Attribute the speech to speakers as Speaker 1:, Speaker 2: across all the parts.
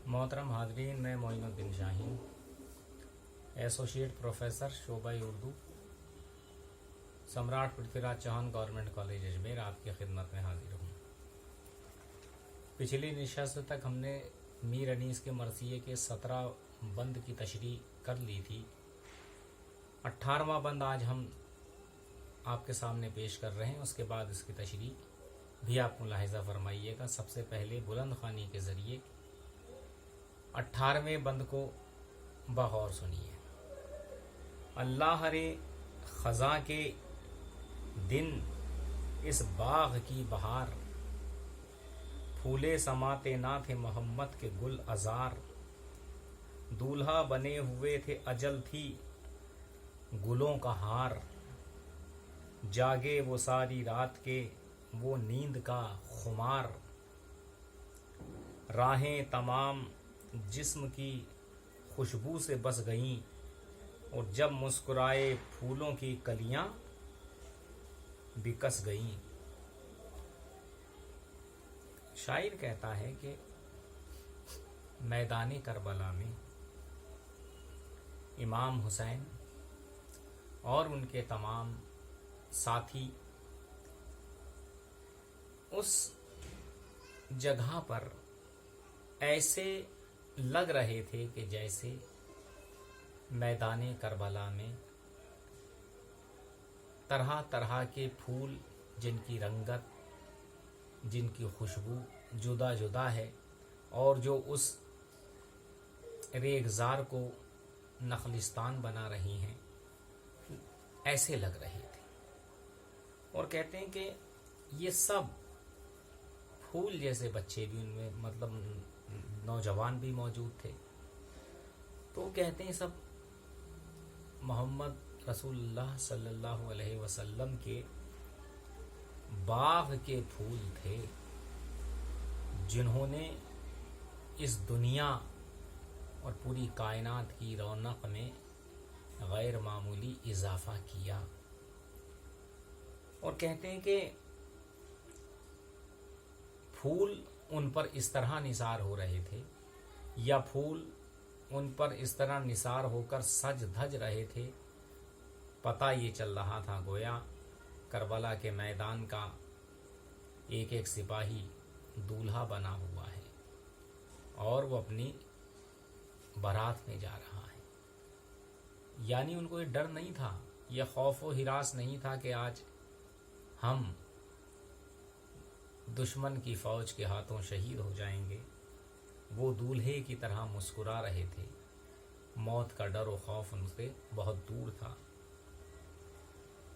Speaker 1: मोहतरम हाजरीन, मैं Moinuddin Shaheen, associate professor शोबा उर्दू, सम्राट पृथ्वीराज चौहान गवर्नमेंट कॉलेज अजमेर आपकी खिदमत में हाजिर हूँ। पिछली नशस्त तक हमने मीर अनीस के मरसिये के 17 बंद की तशरीह कर ली थी। 18वां बंद आज हम आपके सामने पेश कर रहे हैं। उसके बाद इसकी तशरीह भी आप मुलाहिजा फरमाइएगा। सबसे पहले बुलंद ख़ानी के ज़रिए 18वें बंद को बगौर सुनिए। अल्लाह रे ख़ज़ा के दिन इस बाग़ की बहार, फूले समाते ना थे मोहम्मद के गुल अज़ार, दूल्हा बने हुए थे अजल थी गुलों का हार, जागे वो सारी रात के वो नींद का खुमार, राहें तमाम जिस्म की खुशबू से बस गईं, और जब मुस्कुराए फूलों की कलियां बिकस गईं। शायर कहता है कि मैदान करबला में इमाम हुसैन और उनके तमाम साथी उस जगह पर ऐसे लग रहे थे कि जैसे मैदान करबला में तरह तरह के फूल, जिनकी रंगत, जिनकी खुशबू जुदा जुदा है, और जो उस रेगज़ार को नखलिस्तान बना रही हैं, ऐसे लग रहे थे। और कहते हैं कि ये सब फूल जैसे बच्चे भी उनमें, मतलब नौजवान भी मौजूद थे। तो कहते हैं सब मोहम्मद रसूलुल्लाह सल्लल्लाहु अलैहि वसल्लम के बाग के फूल थे, जिन्होंने इस दुनिया और पूरी कायनात की रौनक में गैर मामूली इजाफा किया। और कहते हैं कि फूल उन पर इस तरह निसार हो रहे थे, या फूल उन पर इस तरह निसार होकर सज धज रहे थे, पता ये चल रहा था गोया करबला के मैदान का एक एक सिपाही दूल्हा बना हुआ है और वो अपनी बारात में जा रहा है। यानी उनको ये डर नहीं था, यह खौफ व हिरास नहीं था कि आज हम दुश्मन की फौज के हाथों शहीद हो जाएंगे। वो दूल्हे की तरह मुस्कुरा रहे थे। मौत का डर और खौफ उनसे बहुत दूर था।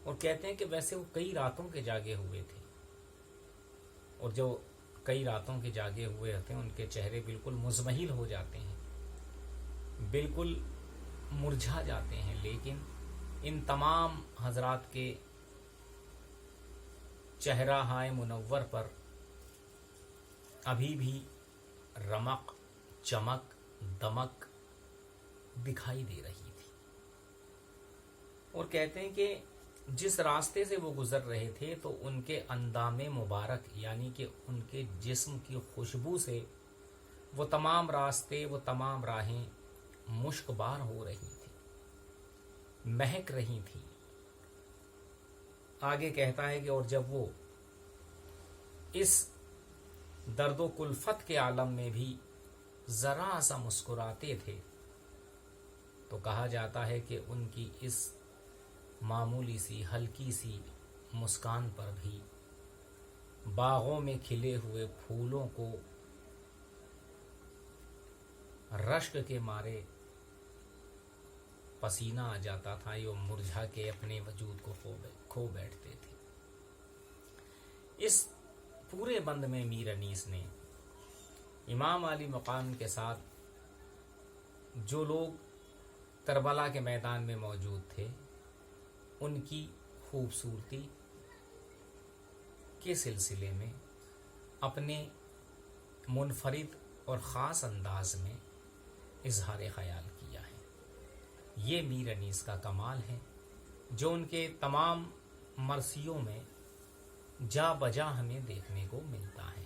Speaker 1: और कहते हैं कि वैसे वो कई रातों के जागे हुए थे, और जो कई रातों के जागे हुए होते हैं उनके चेहरे बिल्कुल मुज़महिल हो जाते हैं, बिल्कुल मुरझा जाते हैं। लेकिन इन तमाम हजरात के चेहरा हाय मुनव्वर पर अभी भी रमक, चमक, दमक दिखाई दे रही थी। और कहते हैं कि जिस रास्ते से वो गुजर रहे थे तो उनके अंदामे मुबारक, यानी कि उनके जिस्म की खुशबू से वो तमाम रास्ते, वो तमाम राहें मुश्कबार हो रही थी, महक रही थी। आगे कहता है कि और जब वो इस दर्दो कुल्फत के आलम में भी जरा सा मुस्कुराते थे, तो कहा जाता है कि उनकी इस मामूली सी हल्की सी मुस्कान पर भी बागों में खिले हुए फूलों को रश्क के मारे पसीना आ जाता था, ये मुरझा के अपने वजूद को खो बैठते थे। इस पूरे बंद में मीर अनीस ने इमाम अली मकाम के साथ जो लोग करबला के मैदान में मौजूद थे उनकी खूबसूरती के सिलसिले में अपने मुनफरिद और ख़ास अंदाज में इजहार ख़याल किया है। ये मीर अनीस का कमाल है जो उनके तमाम मरसियों में जा बजा हमें देखने को मिलता है।